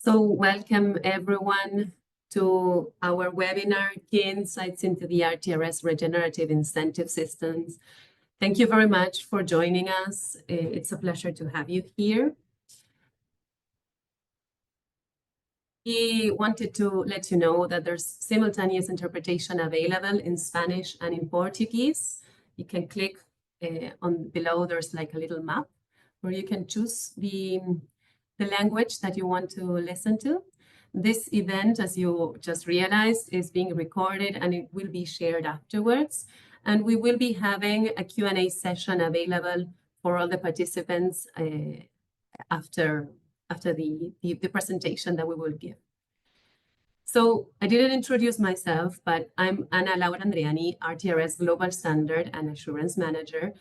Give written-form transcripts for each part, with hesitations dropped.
So welcome everyone to our webinar, Key Insights into the RTRS Regenerative Incentive Systems. Thank you very much for joining us. It's a pleasure to have you here. We wanted to let you know that there's simultaneous interpretation available in Spanish and in Portuguese. You can click on below, there's like a little map where you can choose the language that you want to listen to. This event, as you just realized, is being recorded and it will be shared afterwards. And we will be having a Q&A session available for all the participants after the presentation that we will give. So I didn't introduce myself, but I'm Ana Laura Andriani, RTRS Global Standard and Assurance Manager.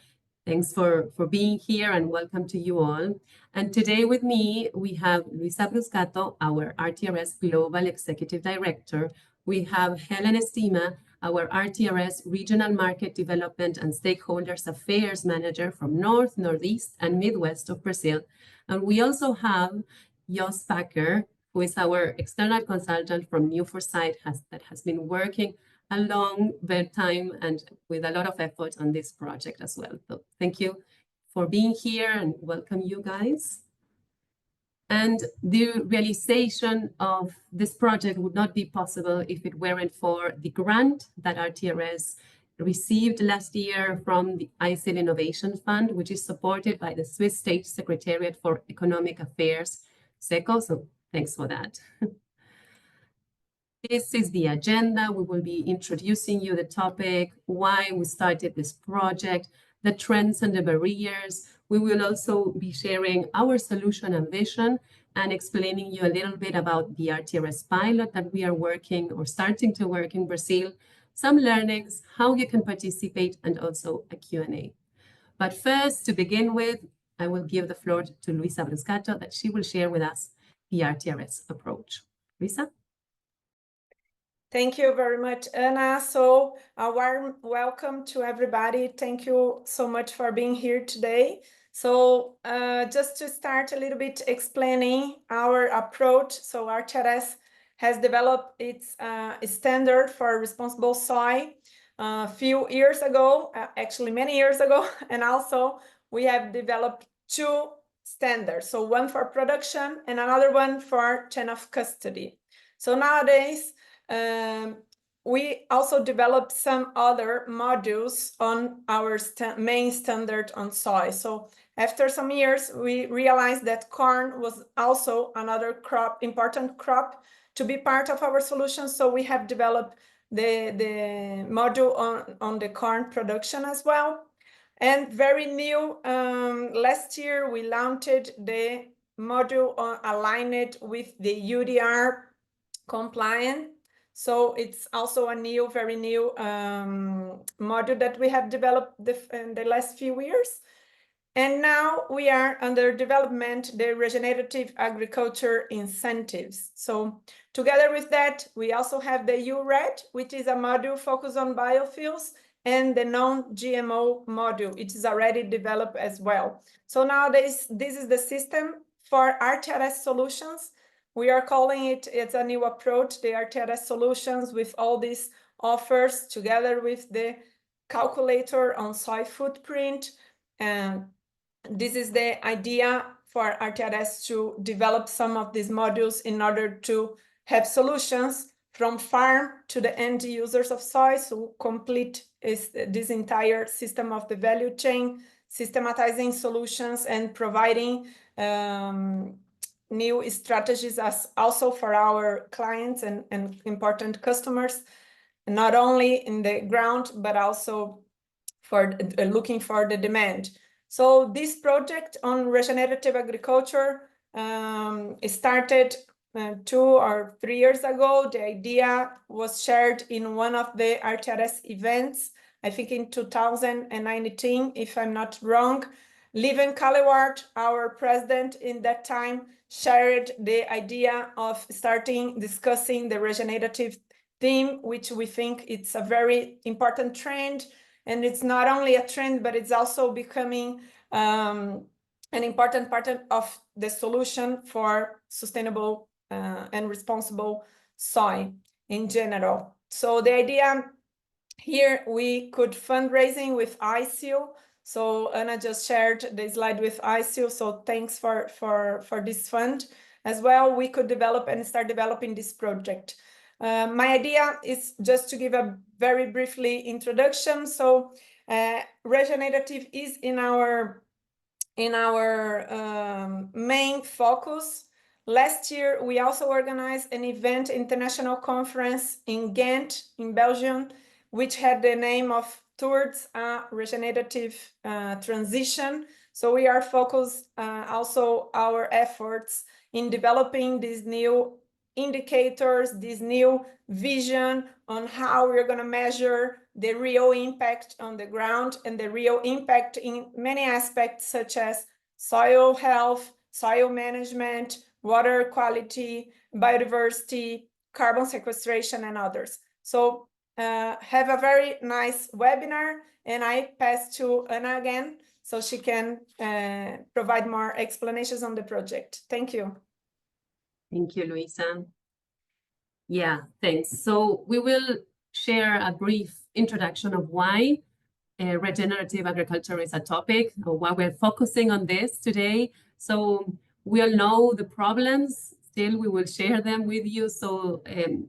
Thanks for being here and welcome to you all. And today with me, we have Luisa Bruscato, our RTRS Global Executive Director. We have Helen Estima, our RTRS Regional Market Development and Stakeholders Affairs Manager from North, Northeast, and Midwest of Brazil. And we also have Jos Packer, who is our external consultant from New Foresight that has been working a long time and with a lot of effort on this project as well. So thank you for being here and welcome you guys. And the realization of this project would not be possible if it weren't for the grant that RTRS received last year from the ISIL Innovation Fund, which is supported by the Swiss State Secretariat for Economic Affairs, SECO. So thanks for that. This is the agenda. We will be introducing you the topic, why we started this project, the trends and the barriers. We will also be sharing our solution and vision and explaining you a little bit about the RTRS pilot that we are working or starting to work in Brazil, some learnings, how you can participate, and also a Q&A. But first, to begin with, I will give the floor to Luisa Bruscato that she will share with us the RTRS approach. Luisa? Thank you very much, Ana. So a warm welcome to everybody. Thank you so much for being here today. So just to start a little bit explaining our approach. So RTRS has developed its standard for responsible soy a few years ago, actually many years ago. And also we have developed two standards. So one for production and another one for chain of custody. So nowadays, we also developed some other modules on our main standard on soy. So after some years, we realized that corn was also another crop, important crop to be part of our solution. So we have developed the module on the corn production as well. And very new, last year, we launched the module aligned with the UDR compliant. So it's also a new, very new module that we have developed in the last few years. And now we are under development, the regenerative agriculture incentives. So together with that, we also have the URED, which is a module focused on biofuels, and the non-GMO module, it is already developed as well. So nowadays, this is the system for RTRS solutions. We are calling it's a new approach, the RTRS solutions with all these offers together with the calculator on soy footprint. And this is the idea for RTRS to develop some of these modules in order to have solutions from farm to the end users of soy, so complete this entire system of the value chain, systematizing solutions and providing new strategies as also for our clients and important customers, not only in the ground, but also for looking for the demand. So this project on regenerative agriculture started 2 or 3 years ago. The idea was shared in one of the RTRS events, I think in 2019, if I'm not wrong. Lieven Kalewart, our president in that time, shared the idea of discussing the regenerative theme, which we think it's a very important trend. And it's not only a trend, but it's also becoming an important part of the solution for sustainable and responsible soy in general. So the idea here, we could fundraising with ICIL. So Anna just shared the slide with ICIL. So thanks for this fund as well. We could develop and start developing this project. My idea is just to give a very briefly introduction. So regenerative is in our main focus. Last year, we also organized an event, international conference in Ghent, in Belgium, which had the name of Towards a Regenerative Transition. So we are focused also our efforts in developing these new indicators, this new vision on how we're going to measure the real impact on the ground and the real impact in many aspects, such as soil health, soil management, water quality, biodiversity, carbon sequestration, and others. So have a very nice webinar, and I pass to Anna again so she can provide more explanations on the project. Thank you. Thank you, Luisa. Yeah, thanks. So we will share a brief introduction of why regenerative agriculture is a topic, or why we're focusing on this today. So we all know the problems, still we will share them with you. So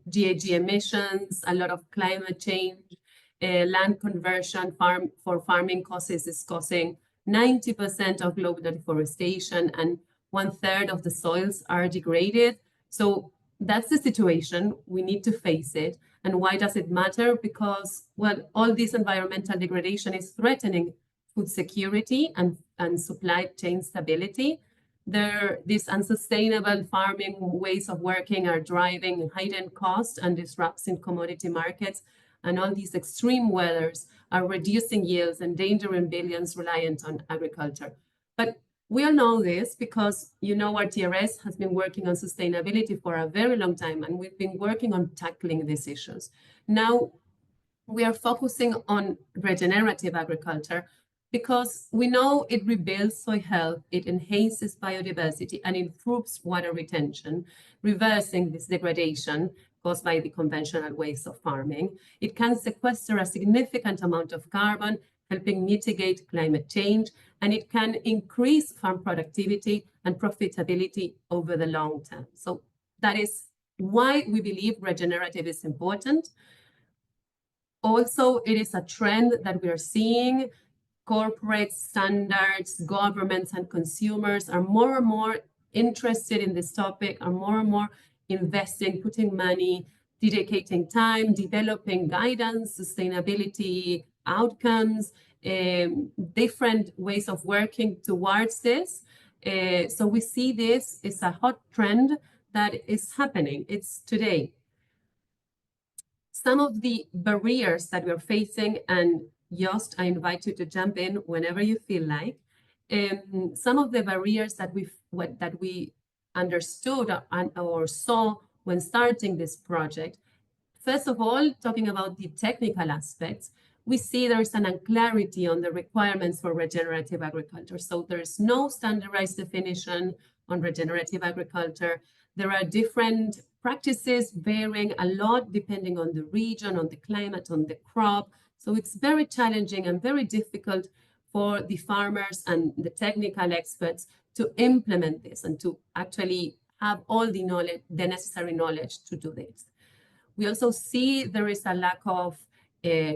GHG emissions, a lot of climate change, land conversion for farming costs is causing 90% of global deforestation, and 1/3 of the soils are degraded. So that's the situation. We need to face it. And why does it matter? Because, well, all this environmental degradation is threatening food security and supply chain stability. These unsustainable farming ways of working are driving hidden costs and disrupts in commodity markets. And all these extreme weathers are reducing yields, endangering billions reliant on agriculture. But we all know this because, you know, RTRS has been working on sustainability for a very long time, and we've been working on tackling these issues. Now, we are focusing on regenerative agriculture because we know it rebuilds soil health, it enhances biodiversity, and improves water retention, reversing this degradation caused by the conventional ways of farming. It can sequester a significant amount of carbon, helping mitigate climate change, and it can increase farm productivity and profitability over the long term. So that is why we believe regenerative is important. Also, it is a trend that we are seeing. Corporate standards, governments, and consumers are more and more interested in this topic, are more and more investing, putting money, dedicating time, developing guidance, sustainability outcomes, different ways of working towards this. So we see this is a hot trend that is happening. It's today. Some of the barriers that we're facing, and Jost, I invite you to jump in whenever you feel like. Some of the barriers that we understood or saw when starting this project. First of all, talking about the technical aspects, we see there's an unclarity on the requirements for regenerative agriculture. So there's no standardized definition on regenerative agriculture. There are different practices varying a lot depending on the region, on the climate, on the crop. So it's very challenging and very difficult for the farmers and the technical experts to implement this and to actually have all the knowledge, the necessary knowledge to do this. We also see there is a lack of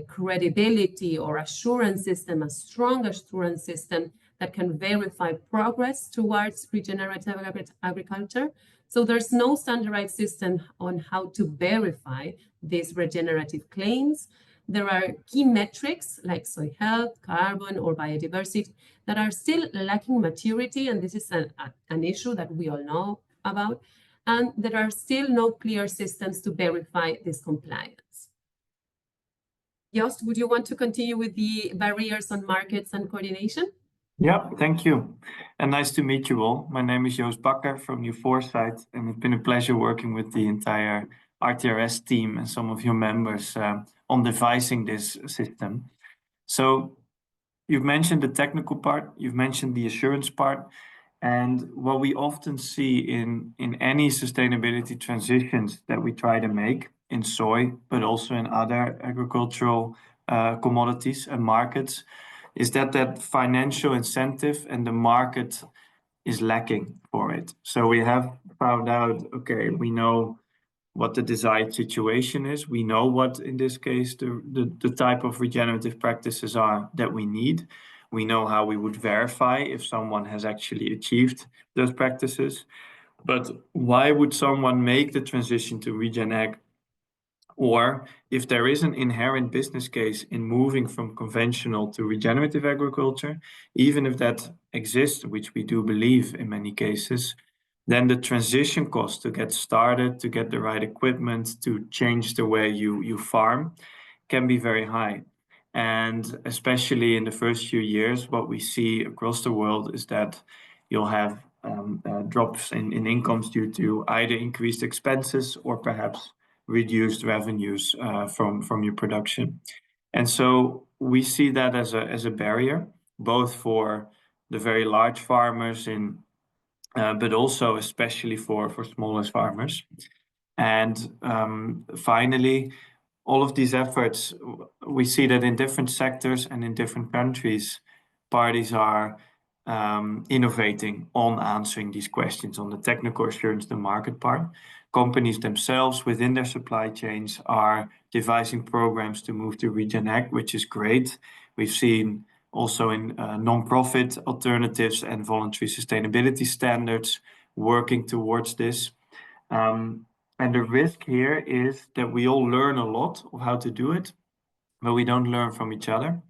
credibility or assurance system, a strong assurance system that can verify progress towards regenerative agriculture. So there's no standardized system on how to verify these regenerative claims. There are key metrics like soil health, carbon, or biodiversity that are still lacking maturity, and this is an issue that we all know about, and there are still no clear systems to verify this compliance. Jost, would you want to continue with the barriers on markets and coordination? Yeah, thank you. And nice to meet you all. My name is Joost Bakker from New Foresight, and it's been a pleasure working with the entire RTRS team and some of your members on devising this system. So you've mentioned the technical part, you've mentioned the assurance part, And what we often see in any sustainability transitions that we try to make in soy, but also in other agricultural commodities and markets, is that financial incentive and the market is lacking for it. So we have found out, okay, we know what the desired situation is. We know what, in this case, the type of regenerative practices are that we need. We know how we would verify if someone has actually achieved those practices. But why would someone make the transition to regen ag? Or if there is an inherent business case in moving from conventional to regenerative agriculture, even if that exists, which we do believe in many cases, then the transition cost to get started, to get the right equipment, to change the way you farm can be very high. And especially in the first few years, what we see across the world is that you'll have drops in incomes due to either increased expenses or perhaps reduced revenues from your production. And so we see that as a barrier, both for the very large farmers but also especially for smaller farmers. And finally, all of these efforts, we see that in different sectors and in different countries, parties are innovating on answering these questions on the technical assurance, the market part. Companies themselves within their supply chains are devising programs to move to regen ag, which is great. We've seen also in non-profit alternatives and voluntary sustainability standards working towards this. And the risk here is that we all learn a lot of how to do it, but we don't learn from each other.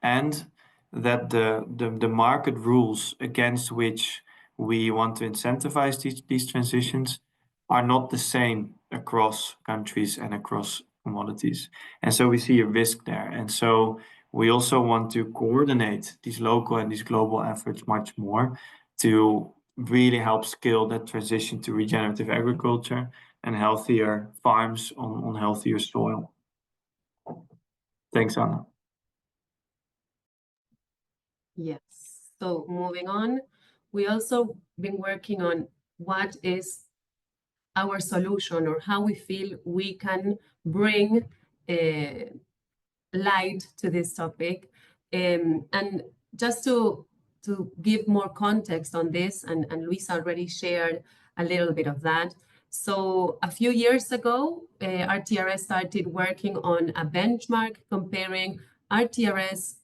And that the market rules against which we want to incentivize these transitions are not the same across countries and across commodities. And so we see a risk there. And so we also want to coordinate these local and these global efforts much more to really help scale that transition to regenerative agriculture and healthier farms on healthier soil. Thanks, Anna. Yes. So moving on, we also been working on what is our solution or how we feel we can bring light to this topic. And just to give more context on this, and Luisa already shared a little bit of that. So a few years ago, RTRS started working on a benchmark comparing RTRS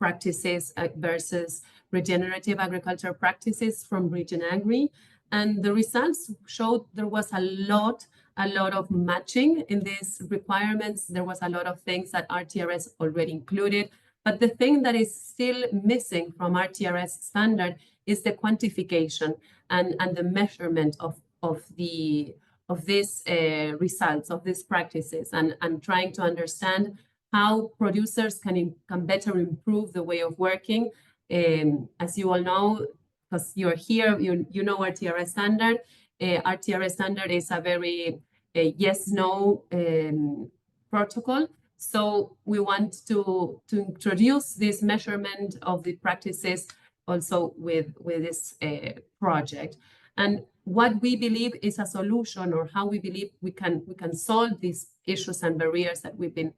practices versus regenerative agriculture practices from Regen Agri. And the results showed there was a lot of matching in these requirements. There was a lot of things that RTRS already included. But the thing that is still missing from RTRS standard is the quantification and the measurement of these results, of these practices, and trying to understand how producers can better improve the way of working. As you all know, because you're here, you know RTRS standard. RTRS standard is a very yes-no protocol. So we want to introduce this measurement of the practices also with this project. And what we believe is a solution, or how we believe we can solve these issues and barriers that we've been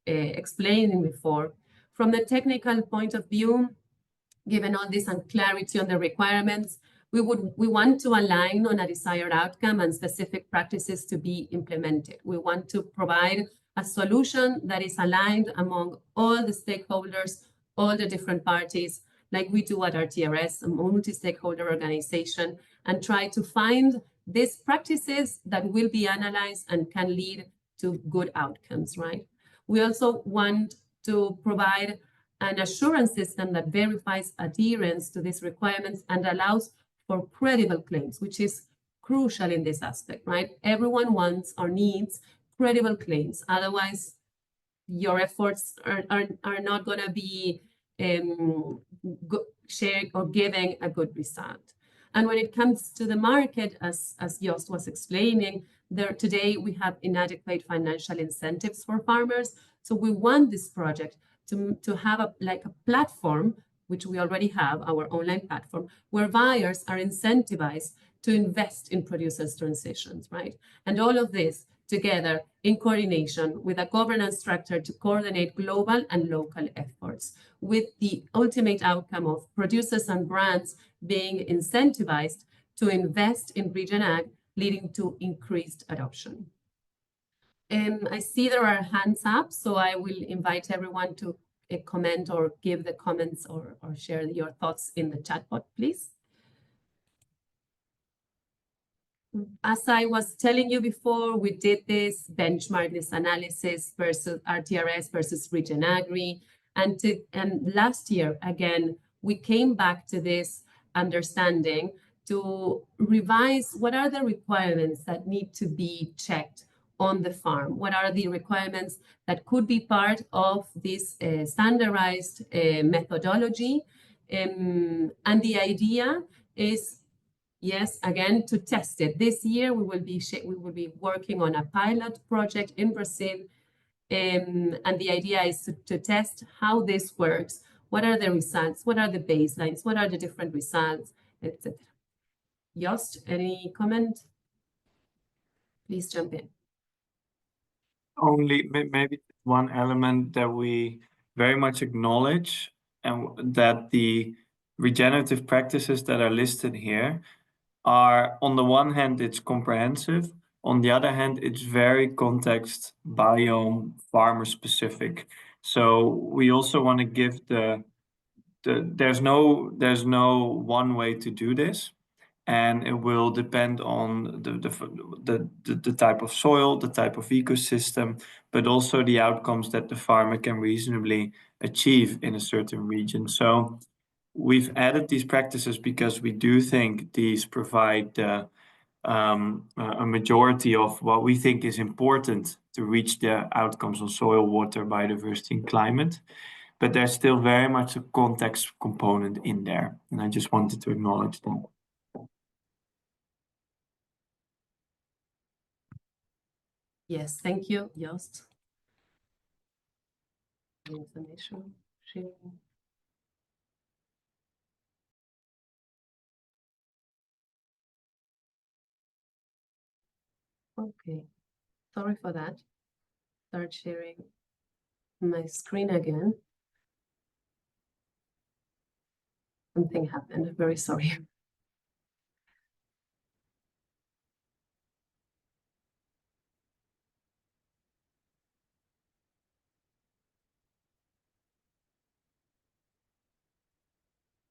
explaining before. From the technical point of view, given all this and clarity on the requirements, we want to align on a desired outcome and specific practices to be implemented. We want to provide a solution that is aligned among all the stakeholders, all the different parties, like we do at RTRS, a multi-stakeholder organization, and try to find these practices that will be analyzed and can lead to good outcomes, right? We also want to provide an assurance system that verifies adherence to these requirements and allows for credible claims, which is crucial in this aspect, right? Everyone wants or needs credible claims. Otherwise, your efforts are not going to be shared or giving a good result. And when it comes to the market, as Jost was explaining, today we have inadequate financial incentives for farmers. So we want this project to have a platform which we already have, our online platform, where buyers are incentivized to invest in producers' transitions, right? And all of this together in coordination with a governance structure to coordinate global and local efforts, with the ultimate outcome of producers and brands being incentivized to invest in regen ag, leading to increased adoption. I see there are hands up, so I will invite everyone to comment or give the comments or share your thoughts in the chat bot, please. As I was telling you before, we did this benchmark, this analysis versus RTRS versus Regen Agri. And last year, again, we came back to this understanding to revise what are the requirements that need to be checked on the farm. What are the requirements that could be part of this standardized methodology? And the idea is, yes, again, to test it. This year, we will be working on a pilot project in Brazil. And the idea is to test how this works. What are the results? What are the baselines? What are the different results, etc. Jost, any comment? Please jump in. Only maybe one element that we very much acknowledge, and that the regenerative practices that are listed here are, on the one hand, it's comprehensive. On the other hand, it's very context, biome, farmer specific. So we also want to give there's no one way to do this, and it will depend on the type of soil, the type of ecosystem, but also the outcomes that the farmer can reasonably achieve in a certain region. So we've added these practices because we do think these provide a majority of what we think is important to reach the outcomes on soil, water, biodiversity, and climate. But there's still very much a context component in there. And I just wanted to acknowledge that. Yes, thank you, Jost. Information sharing. Okay, sorry for that. Start sharing my screen again. Something happened, very sorry.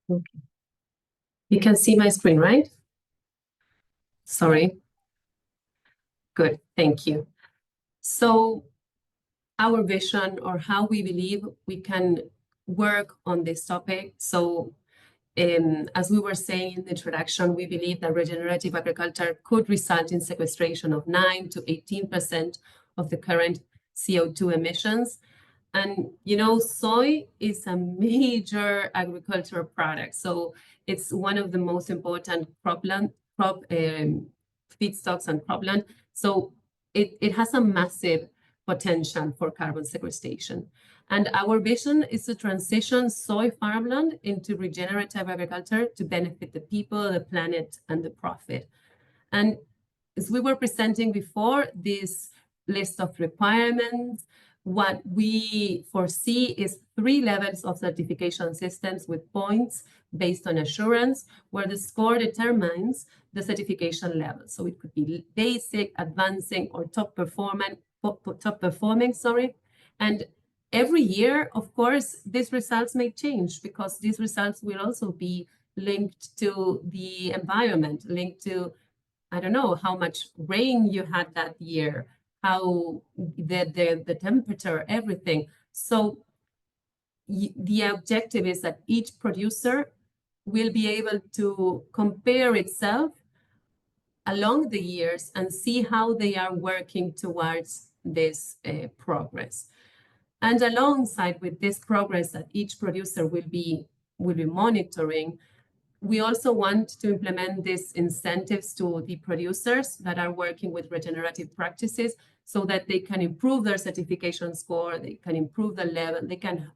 Okay. You can see my screen, right? Sorry. Good, thank you. So our vision, or how we believe we can work on this topic. So as we were saying in the introduction, we believe that regenerative agriculture could result in sequestration of 9 to 18% of the current CO2 emissions. And, you know, soy is a major agricultural product. So it's one of the most important feedstocks and cropland. So it has a massive potential for carbon sequestration. And our vision is to transition soy farmland into regenerative agriculture to benefit the people, the planet, and the profit. And as we were presenting before, this list of requirements, what we foresee is 3 levels of certification systems with points based on assurance, where the score determines the certification level. So it could be basic, advancing, or top performing. And every year, of course, these results may change, because these results will also be linked to the environment, linked to, I don't know, how much rain you had that year, how the temperature, everything. So the objective is that each producer will be able to compare itself along the years and see how they are working towards this progress. And alongside with this progress that each producer will be monitoring, we also want to implement these incentives to the producers that are working with regenerative practices so that they can improve their certification score, they can improve the level, they can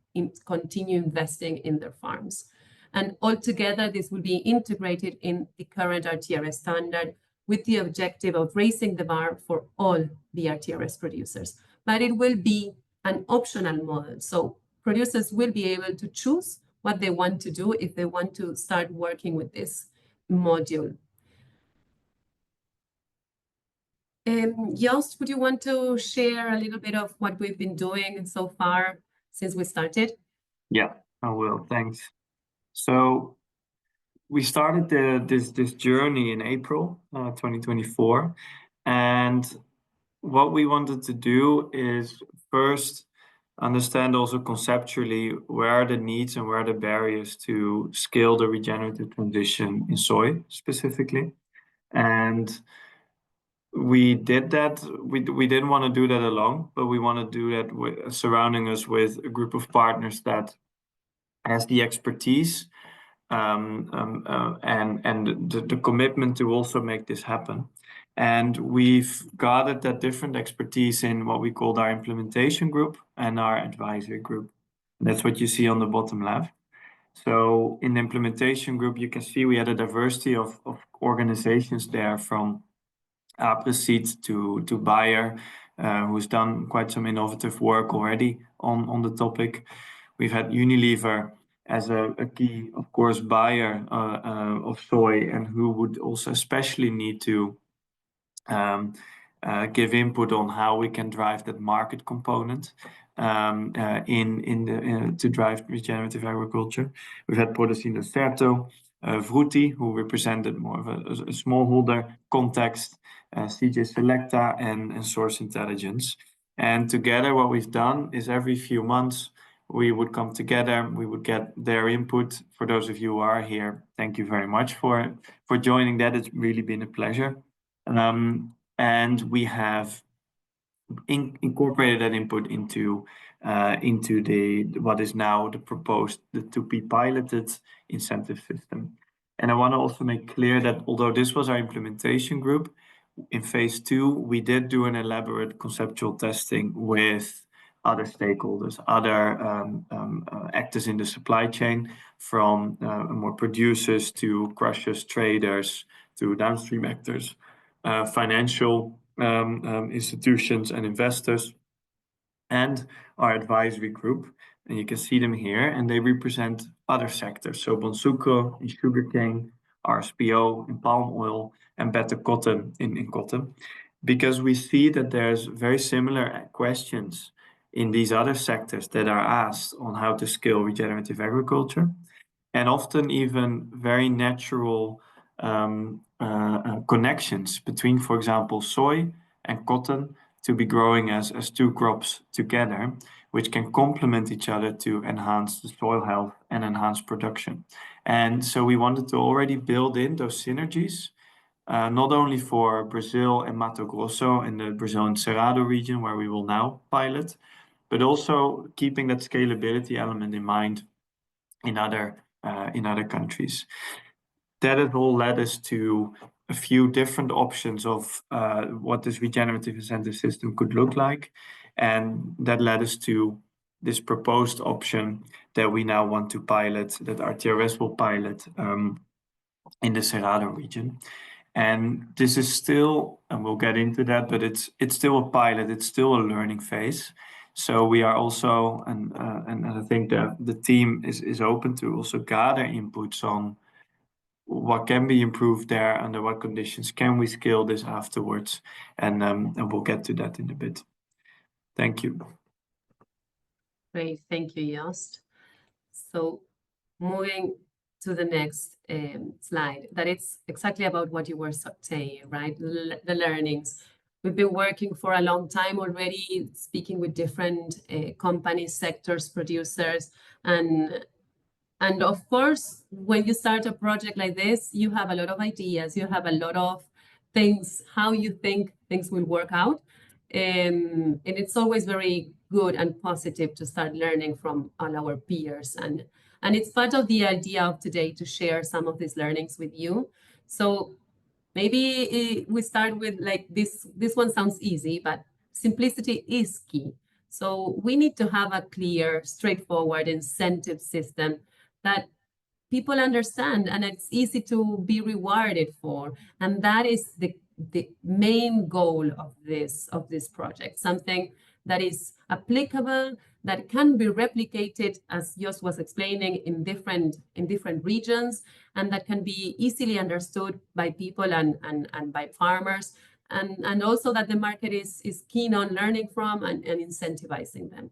continue investing in their farms. And altogether, this will be integrated in the current RTRS standard with the objective of raising the bar for all the RTRS producers. But it will be an optional model. So producers will be able to choose what they want to do if they want to start working with this module. Joost, would you want to share a little bit of what we've been doing so far since we started? Yeah, I will. Thanks. So we started this journey in April 2024, and what we wanted to do is first understand also conceptually where are the needs and where are the barriers to scale the regenerative transition in soy specifically. And we did that. We didn't want to do that alone, but we want to do that with surrounding us with a group of partners that has the expertise and the commitment to also make this happen. And we've gathered that different expertise in what we called our implementation group and our advisory group. That's what you see on the bottom left. So in the implementation group, you can see we had a diversity of organizations there, from Apres to Bayer, who's done quite some innovative work already on the topic. We've had Unilever as a key, of course, buyer of soy, and who would also especially need to give input on how we can drive that market component to drive regenerative agriculture. We've had Porcino Certo, Frutti, who represented more of a smallholder context, CJ Selecta, and Source Intelligence. And together, what we've done is every few months, we would come together, we would get their input. For those of you who are here, thank you very much for joining that. It's really been a pleasure. And we have incorporated that input into what is now the proposed, to be piloted incentive system. And I want to also make clear that although this was our implementation group, in phase 2, we did do an elaborate conceptual testing with other stakeholders, other actors in the supply chain, from more producers to crushers, traders, to downstream actors, financial institutions and investors, and our advisory group. And you can see them here, and they represent other sectors. So Bonsucro in sugarcane, RSPO in palm oil, and Better Cotton in cotton. Because we see that there's very similar questions in these other sectors that are asked on how to scale regenerative agriculture, and often even very natural connections between, for example, soy and cotton to be growing as two crops together, which can complement each other to enhance the soil health and enhance production. And so we wanted to already build in those synergies, not only for Brazil and Mato Grosso in the Brazil and Cerrado region, where we will now pilot, but also keeping that scalability element in mind in other countries. That has all led us to a few different options of what this regenerative incentive system could look like. And that led us to this proposed option that we now want to pilot, that RTRS will pilot in the Cerrado region. And this is still, and we'll get into that, but it's still a pilot, it's still a learning phase. So we are also, and I think the team is open to also gather inputs on what can be improved there, under what conditions can we scale this afterwards, and we'll get to that in a bit. Thank you. Great, thank you, Joost. So moving to the next slide, that it's exactly about what you were saying, right? The learnings. We've been working for a long time already, speaking with different companies, sectors, producers, and of course, when you start a project like this, you have a lot of ideas, you have a lot of things, how you think things will work out. And it's always very good and positive to start learning from all our peers. And it's part of the idea of today to share some of these learnings with you. So maybe we start with like this one sounds easy, but simplicity is key. So we need to have a clear, straightforward incentive system that people understand and it's easy to be rewarded for. And that is the main goal of this project, something that is applicable, that can be replicated, as Jos was explaining, in different regions, and that can be easily understood by people and by farmers, and also that the market is keen on learning from and incentivizing them.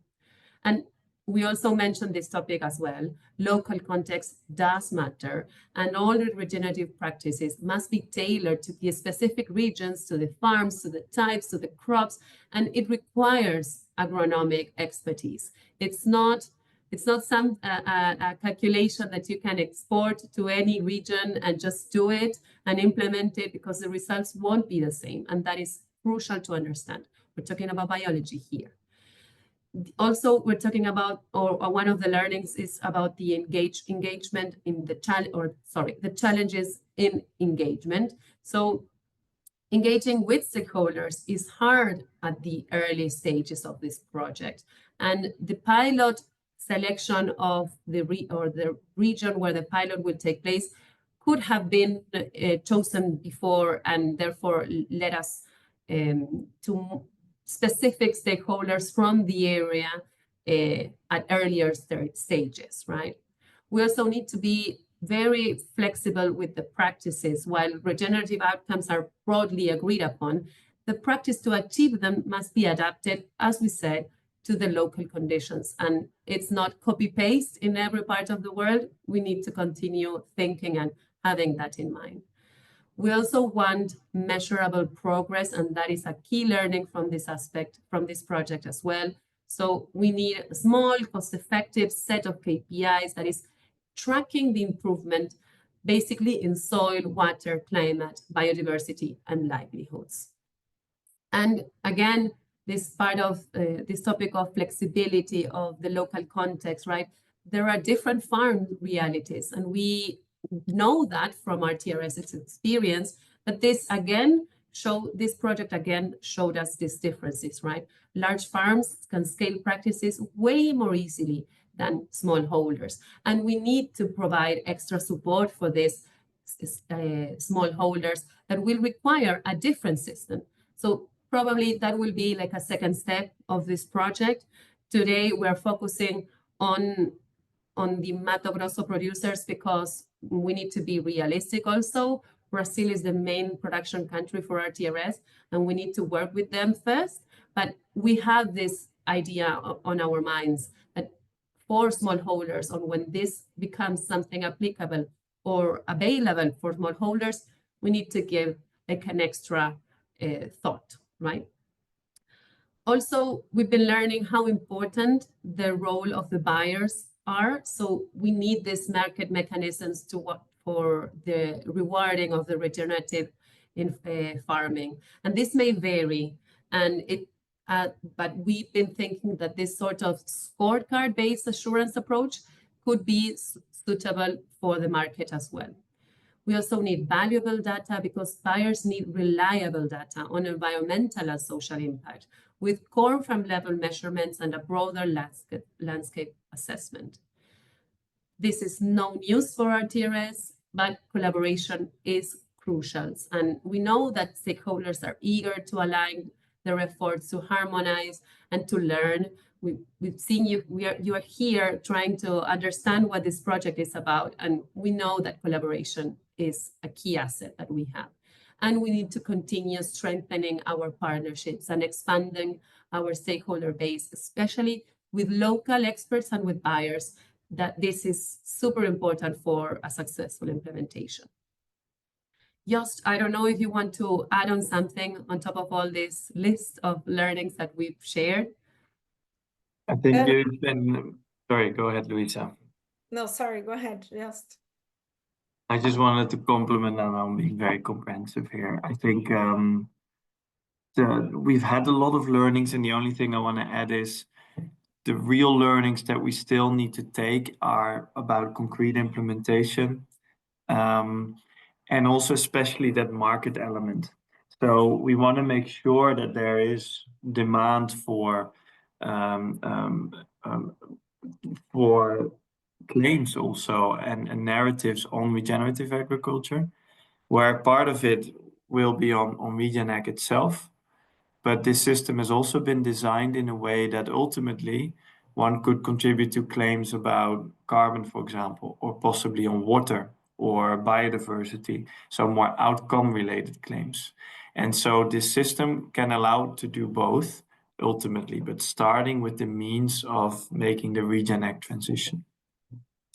And we also mentioned this topic as well. Local context does matter, and all the regenerative practices must be tailored to the specific regions, to the farms, to the types, to the crops, and it requires agronomic expertise. It's not some a calculation that you can export to any region and just do it and implement it, because the results won't be the same, and that is crucial to understand. We're talking about biology here. Also, we're talking about, or one of the learnings is about the engagement in the challenges in engagement. So engaging with stakeholders is hard at the early stages of this project, and the pilot selection of the region where the pilot will take place could have been chosen before, and therefore led us to specific stakeholders from the area at earlier stages, right? We also need to be very flexible with the practices. While regenerative outcomes are broadly agreed upon, the practice to achieve them must be adapted, as we said, to the local conditions. And it's not copy-paste in every part of the world. We need to continue thinking and having that in mind. We also want measurable progress, and that is a key learning from this aspect, from this project as well. So we need a small, cost-effective set of KPIs that is tracking the improvement, basically in soil, water, climate, biodiversity, and livelihoods. And again, this part of this topic of flexibility of the local context, right? There are different farm realities, and we know that from RTRS's experience, but this project again showed us these differences, right? Large farms can scale practices way more easily than smallholders, and we need to provide extra support for these smallholders that will require a different system. So probably that will be like a second step of this project. Today we're focusing on the Mato Grosso producers because we need to be realistic also. Brazil is the main production country for RTRS, and we need to work with them first. But we have this idea on our minds that for smallholders, or when this becomes something applicable or available for smallholders, we need to give like an extra thought, right? Also, we've been learning how important the role of the buyers are. So we need these market mechanisms to work for the rewarding of the regenerative in farming. And this may vary, and but we've been thinking that this sort of scorecard-based assurance approach could be suitable for the market as well. We also need valuable data because buyers need reliable data on environmental and social impact, with core farm level measurements and a broader landscape assessment. This is no news for RTRS, but collaboration is crucial. And we know that stakeholders are eager to align their efforts to harmonize and to learn. We've seen you are here trying to understand what this project is about, and we know that collaboration is a key asset that we have. And we need to continue strengthening our partnerships and expanding our stakeholder base, especially with local experts and with buyers, that this is super important for a successful implementation. Just, I don't know if you want to add on something on top of all this list of learnings that we've shared. I think you've been, sorry, go ahead, Luisa. No, sorry, go ahead, just. I just wanted to compliment and on being very comprehensive here. I think we've had a lot of learnings, and the only thing I want to add is the real learnings that we still need to take are about concrete implementation, and also especially that market element. So we want to make sure that there is demand for claims also and narratives on regenerative agriculture, where part of it will be on RegenAg itself. But this system has also been designed in a way that ultimately one could contribute to claims about carbon, for example, or possibly on water or biodiversity, so more outcome-related claims. And so this system can allow to do both ultimately, but starting with the means of making the RegenAg transition.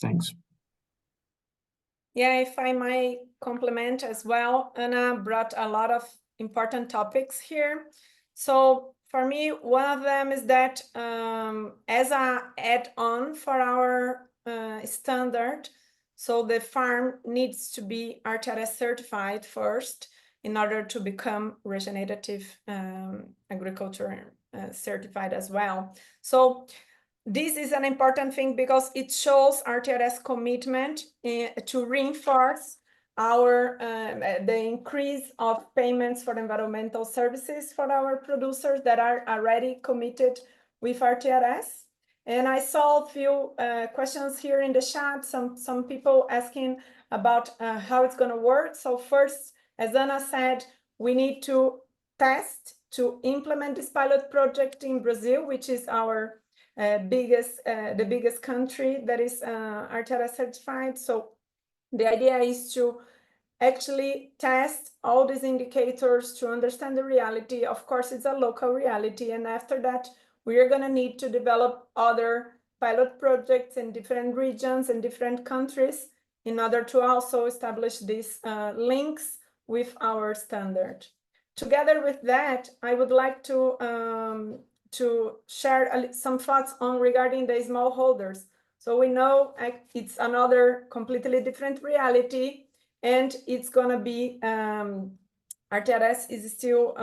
Thanks. Yeah, if I might compliment as well, Anna brought a lot of important topics here. So for me, one of them is that as a add-on for our standard, so the farm needs to be RTRS certified first in order to become regenerative agriculture certified as well. So this is an important thing because it shows RTRS commitment to reinforce our the increase of payments for environmental services for our producers that are already committed with RTRS. And I saw a few questions here in the chat, some people asking about how it's going to work. So first, as Anna said, we need to test to implement this pilot project in Brazil, which is our the biggest country that is RTRS certified. So the idea is to actually test all these indicators to understand the reality. Of course, it's a local reality. And after that, we are going to need to develop other pilot projects in different regions and different countries in order to also establish these links with our standard. Together with that, I would like to share some thoughts on regarding the smallholders. So we know it's another completely different reality, and it's going to be, RTRS is still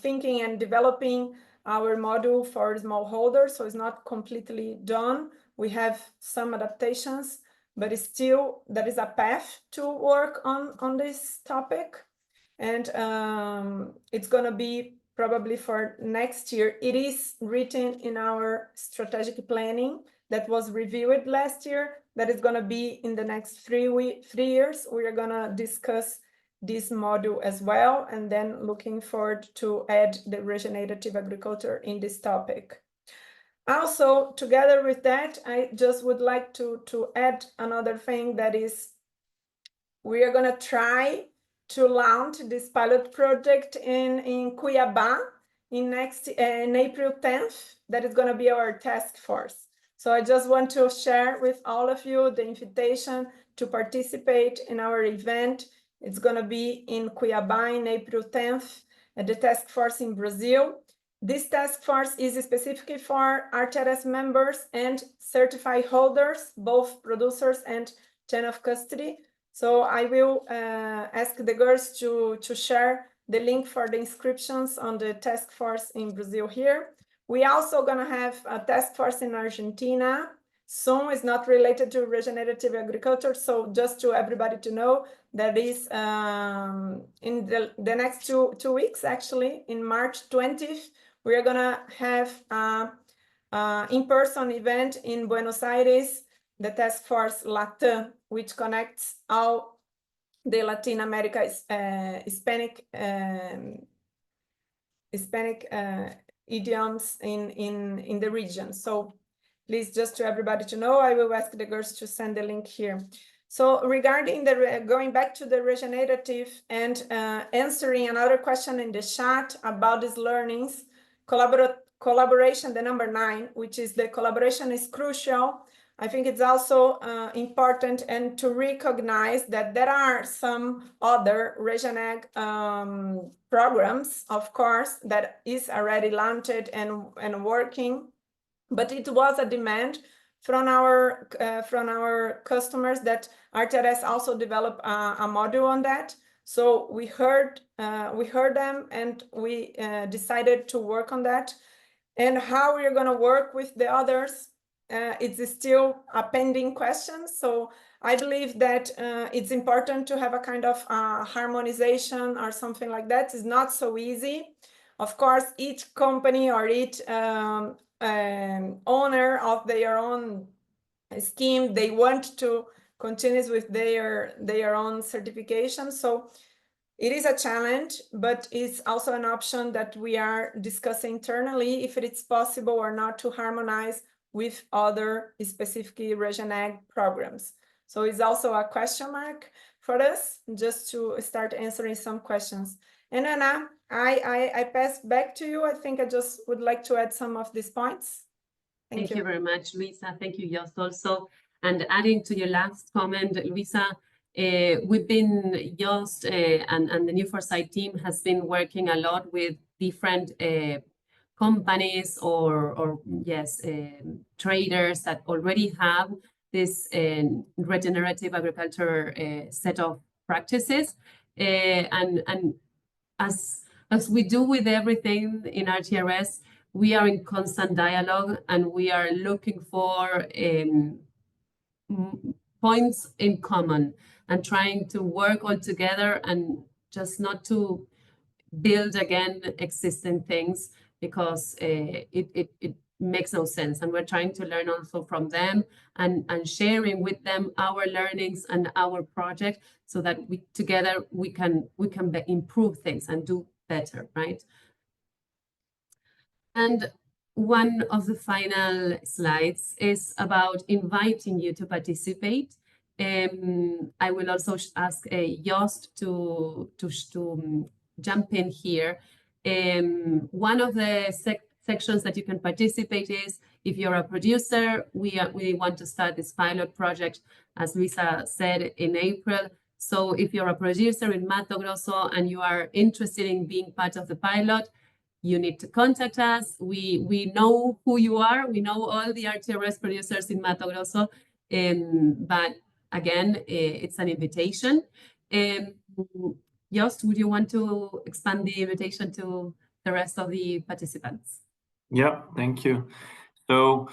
thinking and developing our module for smallholders, so it's not completely done. We have some adaptations, but it's still, there is a path to work on this topic. And it's going to be probably for next year. It is written in our strategic planning that was reviewed last year. That is going to be in the next 3 years. We are going to discuss this module as well, and then looking forward to add the regenerative agriculture in this topic. Also, together with that, I just would like to add another thing, that is, we are going to try to launch this pilot project in Cuiabá in April 10th. That is going to be our task force. So I just want to share with all of you the invitation to participate in our event. It's going to be in Cuiabá in April 10th at the task force in Brazil. This task force is specifically for RTRS members and certified holders, both producers and chain of custody. So I will ask the girls to share the link for the inscriptions on the task force in Brazil here. We also gonna have a task force in Argentina soon. It's not related to regenerative agriculture, so just to everybody to know, that is in the next two weeks, actually, in March 20th, we are gonna have an in-person event in Buenos Aires, the task force LATAM, which connects all the Latin America Hispanic idioms in the region. So please, just to everybody to know, I will ask the girls to send the link here. So regarding the going back to the regenerative and answering another question in the chat about these learnings, collaboration, the number 9, which is the collaboration is crucial. I think it's also important and to recognize that there are some other RegenAg programs, of course, that is already launched and working, but it was a demand from our customers that RTRS also develop a module on that. So we heard them, and we decided to work on that. And how we're going to work with the others, it's still a pending question. So I believe that it's important to have a kind of harmonization or something like that. It's not so easy. Of course, each company or each owner of their own scheme, they want to continue with their own certification. So it is a challenge, but it's also an option that we are discussing internally if it's possible or not to harmonize with other specifically RegionAg programs. So it's also a question mark for us, just to start answering some questions. And Anna, I pass back to you. I think I just would like to add some of these points. Thank you very much, Luisa. Thank you, Jost, also. And adding to your last comment, Luisa, we've been, Jost and the New Foresight team has been working a lot with different companies or yes, traders that already have this regenerative agriculture set of practices. And as we do with everything in RTRS, we are in constant dialogue and we are looking for points in common and trying to work all together and just not to build again existing things, because it makes no sense. And we're trying to learn also from them and sharing with them our learnings and our project, so that we together we can improve things and do better, right? And one of the final slides is about inviting you to participate. I will also ask Jost to jump in here. One of the sections that you can participate is, if you're a producer, we want to start this pilot project, as Luisa said, in April. So if you're a producer in Mato Grosso and you are interested in being part of the pilot, you need to contact us. We know who you are. We know all the RTRS producers in Mato Grosso. But again, it's an invitation. Jost, would you want to expand the invitation to the rest of the participants? Yeah, thank you. So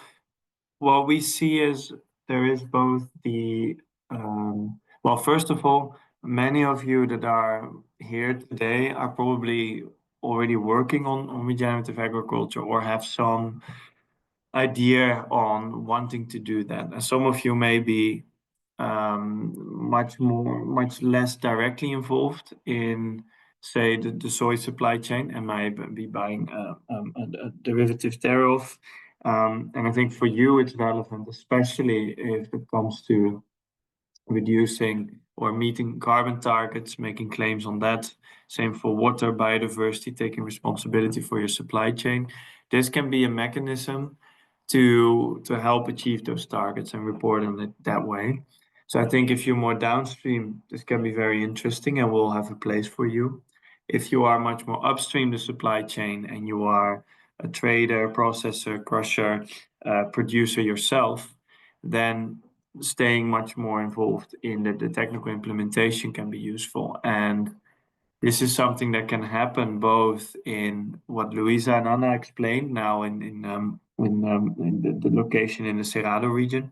what we see is there is both the, well, first of all, many of you that are here today are probably already working on regenerative agriculture or have some idea on wanting to do that. And some of you may be much less directly involved in, say, the soy supply chain and might be buying a derivative thereof. And I think for you it's relevant, especially if it comes to reducing or meeting carbon targets, making claims on that. Same for water, biodiversity, taking responsibility for your supply chain. This can be a mechanism to help achieve those targets and report on it that way. So I think if you're more downstream, this can be very interesting and will have a place for you. If you are much more upstream the supply chain and you are a trader, processor, crusher, producer yourself, then staying much more involved in the technical implementation can be useful. And this is something that can happen both in what Luisa and Anna explained now in the location in the Cerrado region.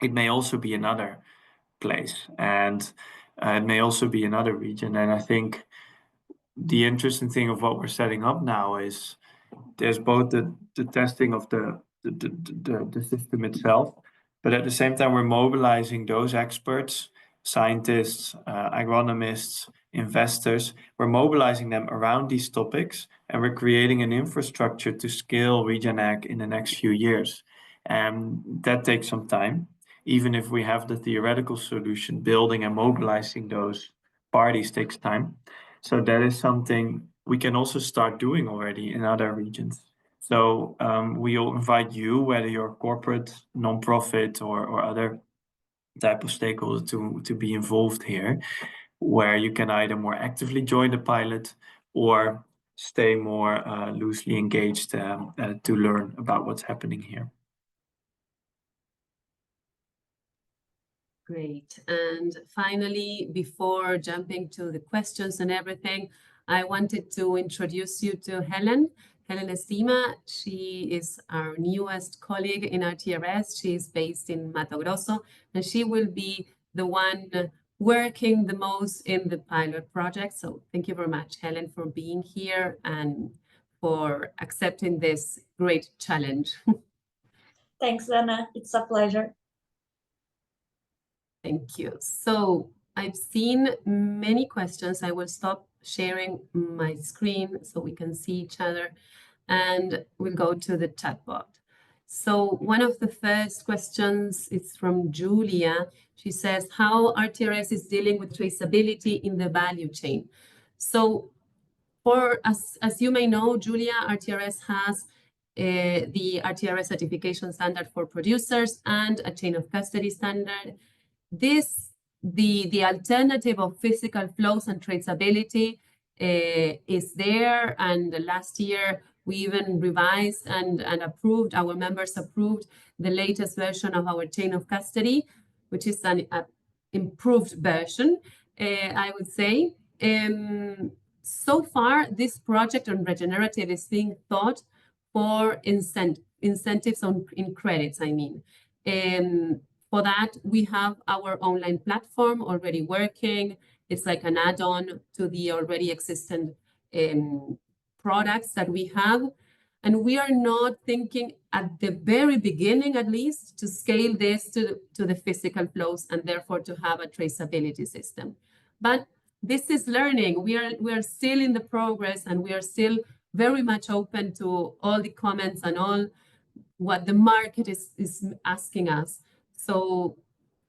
It may also be another place, and it may also be another region. And I think the interesting thing of what we're setting up now is there's both the testing of the system itself, but at the same time we're mobilizing those experts, scientists, agronomists, investors. We're mobilizing them around these topics, and we're creating an infrastructure to scale RegionAg in the next few years. And that takes some time. Even if we have the theoretical solution, building and mobilizing those parties takes time. So that is something we can also start doing already in other regions. So we'll invite you, whether you're corporate, nonprofit, or other type of stakeholder, to be involved here, where you can either more actively join the pilot or stay more loosely engaged to learn about what's happening here. Great. And finally, before jumping to the questions and everything, I wanted to introduce you to Helen. Helen Estima. She is our newest colleague in RTRS. She is based in Mato Grosso, and she will be the one working the most in the pilot project. So thank you very much, Helen, for being here and for accepting this great challenge. Thanks, Anna. It's a pleasure. Thank you. So I've seen many questions. I will stop sharing my screen so we can see each other, and we'll go to the chat bot. So one of the first questions is from Julia. She says, how RTRS is dealing with traceability in the value chain? So as you may know, Julia, RTRS has the RTRS certification standard for producers and a chain of custody standard. The alternative of physical flows and traceability is there, and last year we even revised and approved, our members approved the latest version of our chain of custody, which is an improved version, I would say. So far, this project on regenerative is being thought for incentives in credits, I mean. For that, we have our online platform already working. It's like an add-on to the already existing products that we have. And we are not thinking at the very beginning, at least, to scale this to the physical flows and therefore to have a traceability system. But this is learning. We are still in the progress, and we are still very much open to all the comments and all what the market is asking us. So,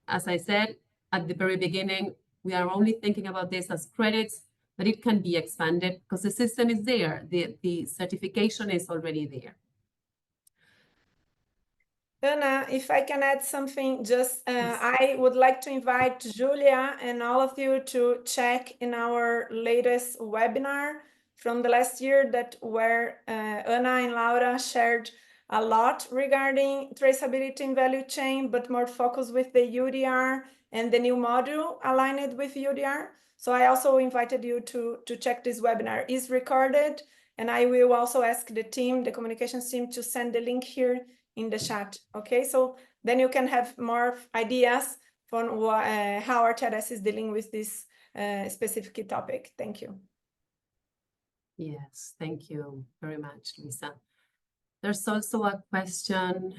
as I said at the very beginning, we are only thinking about this as credits, but it can be expanded because the system is there. The certification is already there. Anna, if I can add something, just I would like to invite Julia and all of you to check in our latest webinar from the last year where Anna and Laura shared a lot regarding traceability in value chain, but more focused with the UDR and the new module aligned with UDR. So I also invited you to check this webinar. It's recorded, and I will also ask the team, the communications team, to send the link here in the chat. Okay, so then you can have more ideas on how RTRS is dealing with this specific topic. Thank you. Yes, thank you very much, Lisa. There's also a question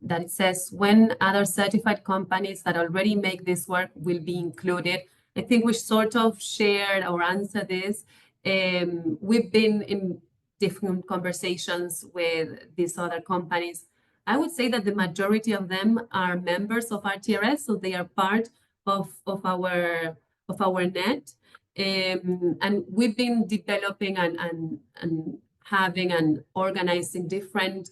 that it says, when other certified companies that already make this work will be included? I think we sort of shared or answered this. We've been in different conversations with these other companies. I would say that the majority of them are members of RTRS, so they are part of our net. And we've been developing and having and organizing different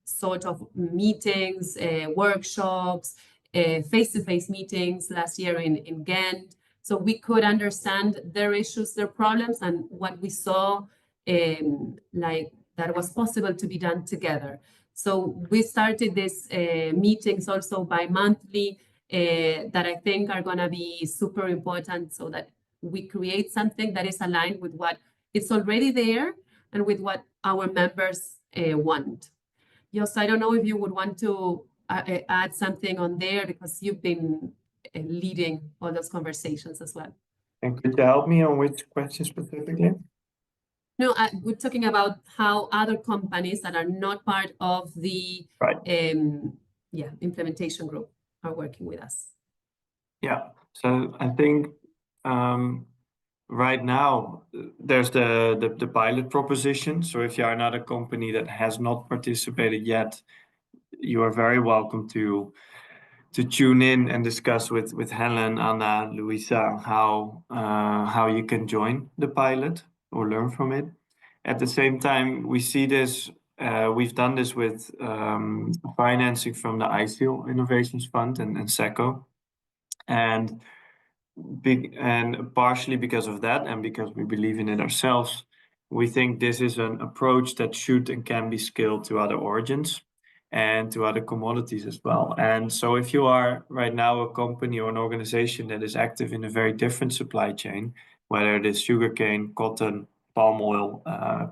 sort of meetings, workshops, face-to-face meetings last year in Ghent. So we could understand their issues, their problems, and what we saw like that was possible to be done together. So we started these meetings also bi-monthly that I think are gonna be super important so that we create something that is aligned with what it's already there and with what our members want. Jos, I don't know if you would want to add something on there because you've been leading all those conversations as well. And could you help me on which question specifically? No, we're talking about how other companies that are not part of the implementation group are working with us. Yeah, so I think right now there's the pilot proposition. So if you are not a company that has not participated yet, you are very welcome to tune in and discuss with Helen, Anna, Luisa how you can join the pilot or learn from it. At the same time, we see this, we've done this with financing from the ICIL Innovations Fund and SECO. And partially because of that, and because we believe in it ourselves, we think this is an approach that should and can be scaled to other origins and to other commodities as well. And so if you are right now a company or an organization that is active in a very different supply chain, whether it is sugarcane, cotton, palm oil,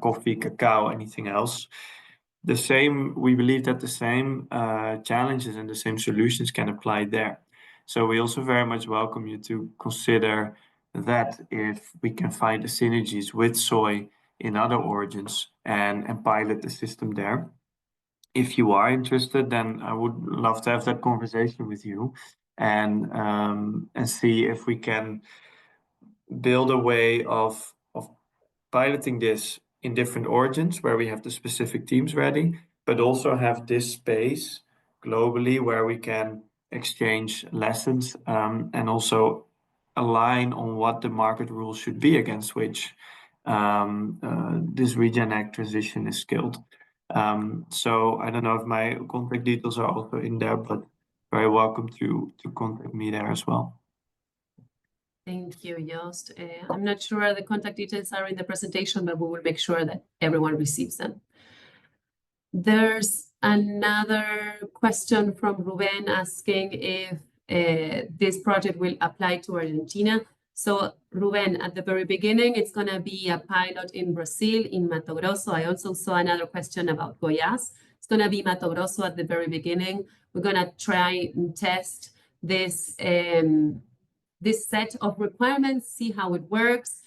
coffee, cacao, anything else. We believe that the same challenges and the same solutions can apply there. So we also very much welcome you to consider that if we can find the synergies with soy in other origins and pilot the system there. If you are interested, then I would love to have that conversation with you and see if we can build a way of piloting this in different origins where we have the specific teams ready, but also have this space globally where we can exchange lessons and also align on what the market rules should be against which this Regen Act transition is scaled. So I don't know if my contact details are also in there, but very welcome to contact me there as well. Thank you, Joost. I'm not sure the contact details are in the presentation, but we will make sure that everyone receives them. There's another question from Ruben asking if this project will apply to Argentina. So Ruben, at the very beginning, it's going to be a pilot in Brazil, in Mato Grosso. I also saw another question about Goiás. It's going to be Mato Grosso at the very beginning. We're going to try and test this set of requirements, see how it works,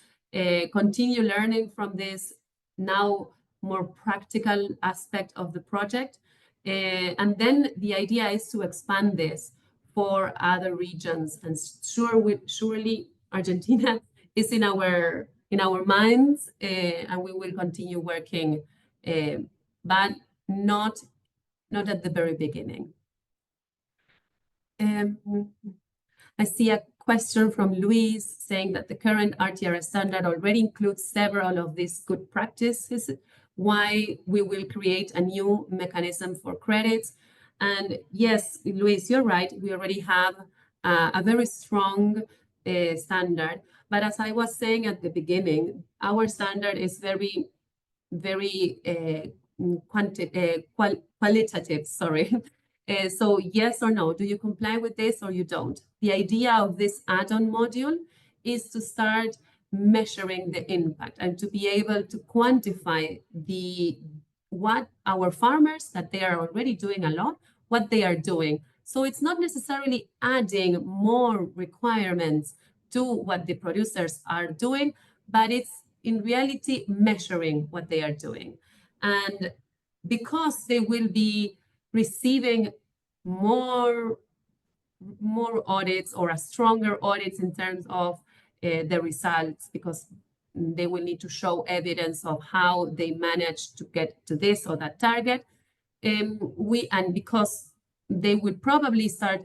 continue learning from this now more practical aspect of the project. And then the idea is to expand this for other regions. And surely Argentina is in our minds, and we will continue working, but not at the very beginning. I see a question from Luis saying that the current RTRS standard already includes several of these good practices. Why we will create a new mechanism for credits? And yes, Luis, you're right. We already have a very strong standard. But as I was saying at the beginning, our standard is very qualitative, sorry. So yes or no, do you comply with this or you don't? The idea of this add-on module is to start measuring the impact and to be able to quantify what our farmers, that they are already doing a lot, what they are doing. So it's not necessarily adding more requirements to what the producers are doing, but it's in reality measuring what they are doing. And because they will be receiving more audits or a stronger audits in terms of the results, because they will need to show evidence of how they managed to get to this or that target. And because they would probably start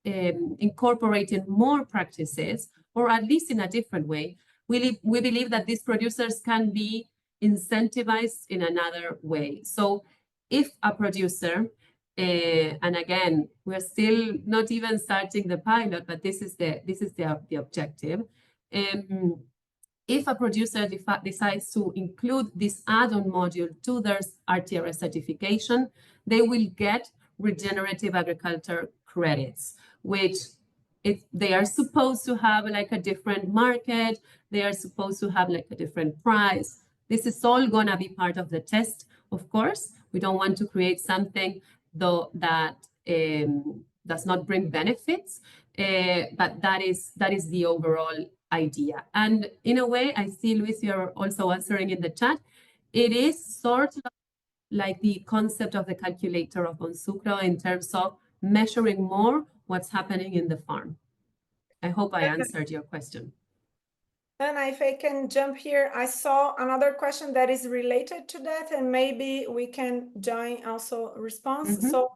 incorporating more practices, or at least in a different way, we believe that these producers can be incentivized in another way. So if a producer, and again, we're still not even starting the pilot, but this is the objective. If a producer decides to include this add-on module to their RTRS certification, they will get regenerative agriculture credits, which they are supposed to have like a different market. They are supposed to have like a different price. This is all going to be part of the test, of course. We don't want to create something though that does not bring benefits, but that is the overall idea. And in a way, I see, Luis, you're also answering in the chat. It is sort of like the concept of the calculator of Bonsucro in terms of measuring more what's happening in the farm. I hope I answered your question. And if I can jump here, I saw another question that is related to that, and maybe we can join also response. Mm-hmm. So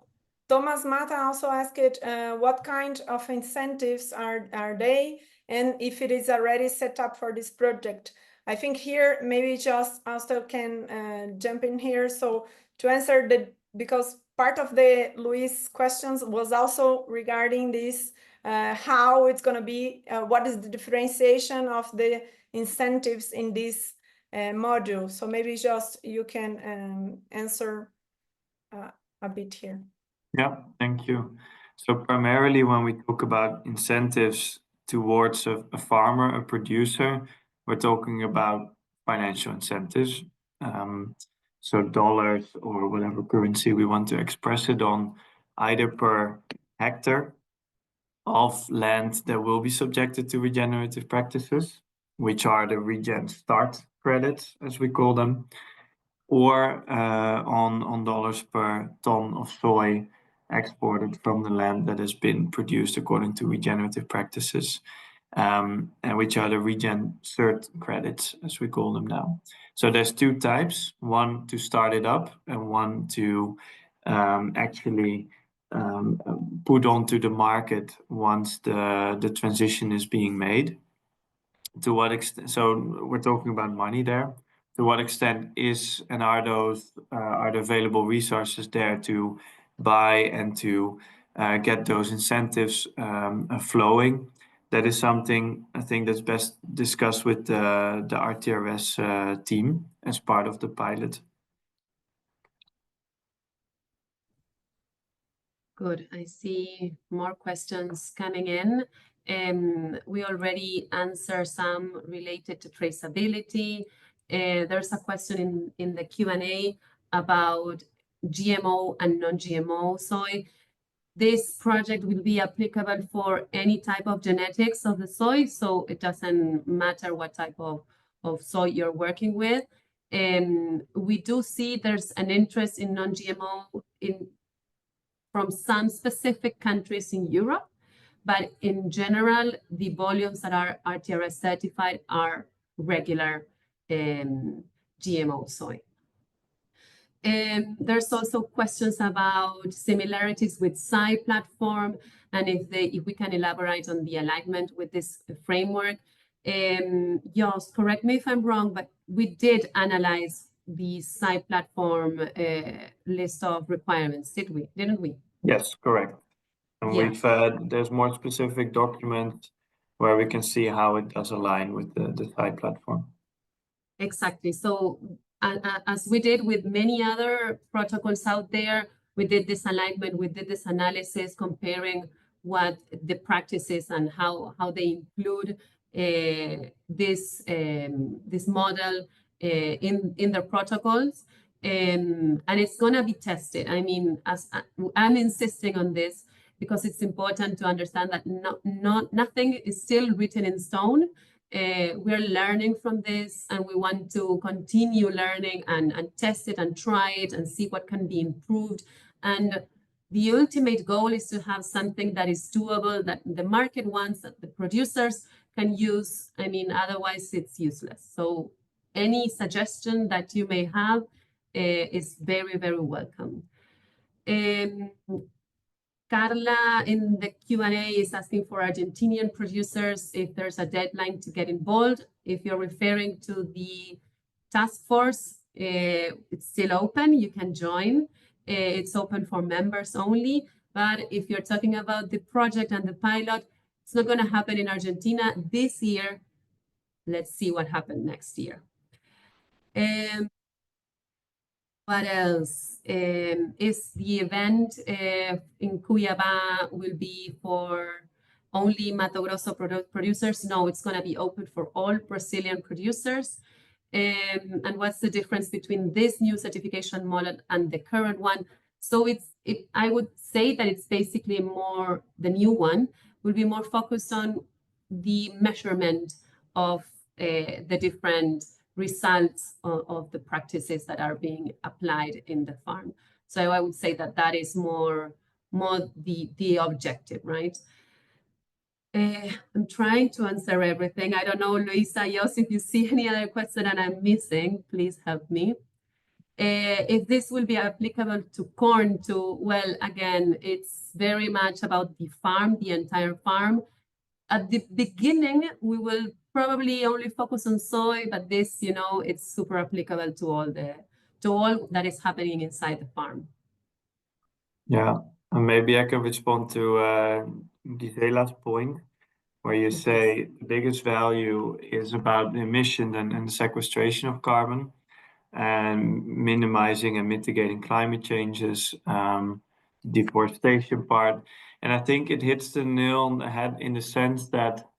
Thomas Mata also asked what kind of incentives are they, and if it is already set up for this project. I think here maybe just also can jump in here. So to answer because part of the Luis questions was also regarding this, how it's going to be, what is the differentiation of the incentives in this module. So maybe just you can answer a bit here. Yeah, thank you. So primarily when we talk about incentives towards a farmer, a producer, we're talking about financial incentives. So dollars or whatever currency we want to express it on, either per hectare of land that will be subjected to regenerative practices, which are the regen start credits, as we call them, or on dollars per ton of soy exported from the land that has been produced according to regenerative practices, and which are the regen cert credits, as we call them now. So there's two types, one to start it up and one to actually put onto the market once the transition is being made. To what extent? So we're talking about money there. To what extent is and are those are the available resources there to buy and to get those incentives flowing? That is something I think that's best discussed with the RTRS team as part of the pilot. Good. I see more questions coming in. We already answered some related to traceability. There's a question in the Q&A about GMO and non-GMO soy. This project will be applicable for any type of genetics of the soy, so it doesn't matter what type of soy you're working with. We do see there's an interest in non-GMO from some specific countries in Europe, but in general, the volumes that are RTRS certified are regular GMO soy. There's also questions about similarities with SCI platform, and if we can elaborate on the alignment with this framework. Jos, correct me if I'm wrong, but we did analyze the SCI platform list of requirements, didn't we? Yes, correct. And Yeah. we've there's more specific documents where we can see how it does align with the SCI platform. Exactly. So as we did with many other protocols out there, we did this alignment, we did this analysis comparing what the practices and how they include this model in their protocols, and it's going to be tested. I mean, I'm insisting on this because it's important to understand that nothing is still written in stone. We're learning from this, and we want to continue learning and test it and try it and see what can be improved. And the ultimate goal is to have something that is doable, that the market wants, that the producers can use. I mean, otherwise it's useless. So any suggestion that you may have is very, very welcome. Carla in the Q&A is asking for Argentinian producers if there's a deadline to get involved. If you're referring to the task force, it's still open, you can join. It's open for members only, but if you're talking about the project and the pilot, it's not gonna happen in Argentina this year. Let's see what happens next year. What else? Is the event in Cuiabá will be for only Mato Grosso producers? No, it's going to be open for all Brazilian producers. And what's the difference between this new certification model and the current one? So I would say that it's basically more, the new one will be more focused on the measurement of the different results of the practices that are being applied in the farm. So I would say that that is more the objective, right? I'm trying to answer everything. I don't know, Luisa, Jos, if you see any other question that I'm missing, please help me. If this will be applicable to corn too, well, again, it's very much about the farm, the entire farm. At the beginning, we will probably only focus on soy, but this, you know, it's super applicable to all that is happening inside the farm. Yeah, and maybe I can respond to Gisela's point, where you say the biggest value is about the emission and the sequestration of carbon and minimizing and mitigating climate changes, deforestation part. And I think it hits the nail on the head in the sense that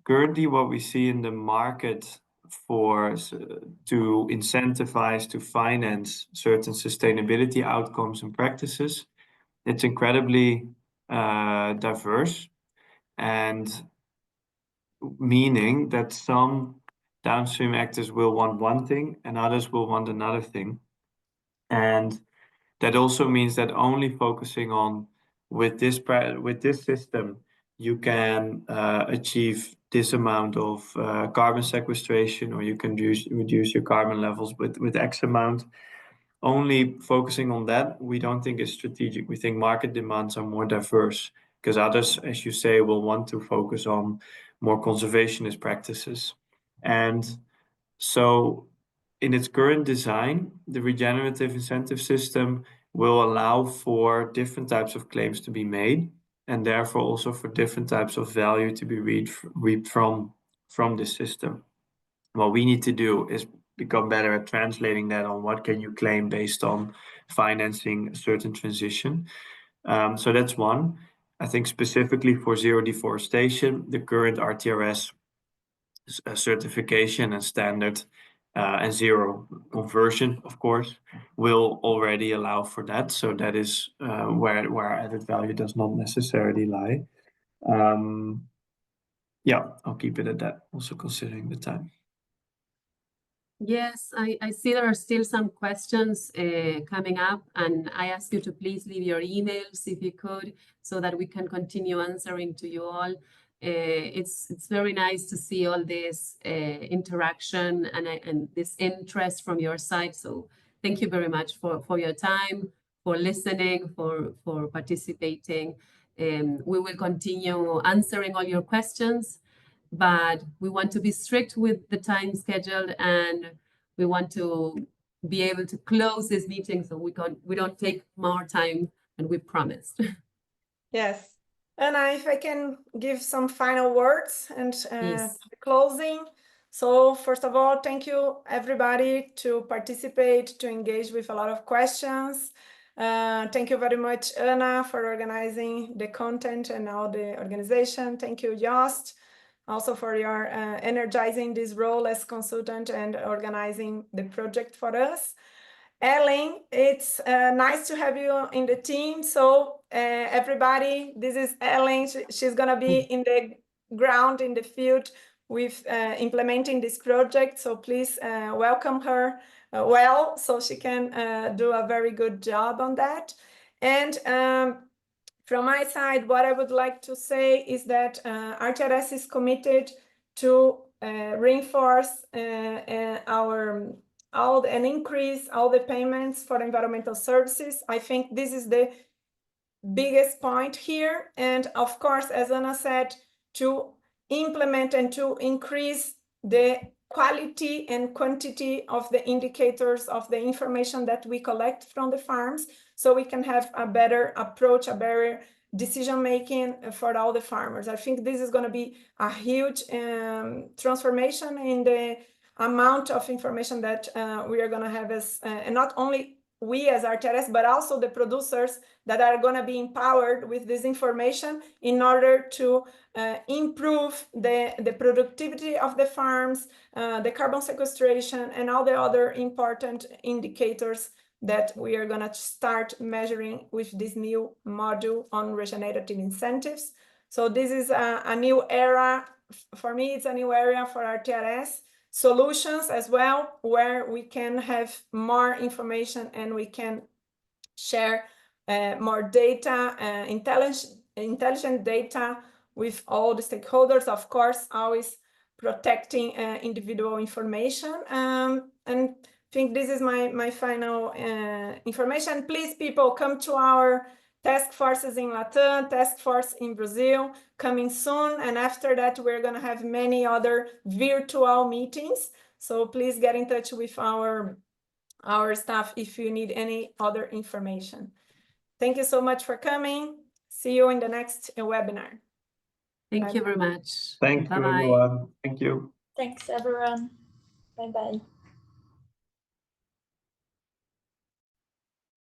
currently what we see in the market to incentivize, to finance certain sustainability outcomes and practices. It's incredibly diverse, and meaning that some downstream actors will want one thing and others will want another thing. And that also means that only focusing on with this system, you can achieve this amount of carbon sequestration, or you can reduce your carbon levels with X amount. Only focusing on that, we don't think is strategic. We think market demands are more diverse, because others, as you say, will want to focus on more conservationist practices. And so in its current design, the regenerative incentive system will allow for different types of claims to be made, and therefore also for different types of value to be reaped from this system. What we need to do is become better at translating that on what can you claim based on financing a certain transition. So that's one. I think specifically for zero deforestation, the current RTRS certification and standard and zero conversion, of course, will already allow for that. So that is where added value does not necessarily lie. Yeah, I'll keep it at that, also considering the time. Yes, I see there are still some questions coming up, and I ask you to please leave your emails if you could, so that we can continue answering to you all. It's very nice to see all this interaction and this interest from your side. So thank you very much for your time, for listening, for participating. We will continue answering all your questions, but we want to be strict with the time schedule, and we want to be able to close this meeting so we don't take more time than we promised. Yes. Anna, if I can give some final words and closing. So first of all, thank you everybody to participate, to engage with a lot of questions. Thank you very much, Anna, for organizing the content and all the organization. Thank you, Joost, also for your energizing this role as consultant and organizing the project for us. Ellen, it's nice to have you in the team. So everybody, this is Ellen. She's gonna be in the ground, in the field with implementing this project. So please welcome her well, so she can do a very good job on that. And from my side, what I would like to say is that RTRS is committed to reinforce and increase all the payments for environmental services. I think this is the biggest point here. And of course, as Anna said, to implement and to increase the quality and quantity of the indicators of the information that we collect from the farms, so we can have a better approach, a better decision-making for all the farmers. I think this is going to be a huge transformation in the amount of information that we are going to have as, and not only we as RTRS, but also the producers that are going to be empowered with this information in order to improve the productivity of the farms, the carbon sequestration, and all the other important indicators that we are going to start measuring with this new module on regenerative incentives. So this is a new era. For me, it's a new area for RTRS. Solutions as well, where we can have more information and we can share more data, intelligent data with all the stakeholders, of course, always protecting individual information. And I think this is my final information. Please, people, come to our task forces in Latam, task force in Brazil, coming soon. And after that, we're going to have many other virtual meetings. So please get in touch with our staff if you need any other information. Thank you so much for coming. See you in the next webinar. Thank you very much. Thank you, everyone. Thank you. Thanks, everyone. Bye-bye.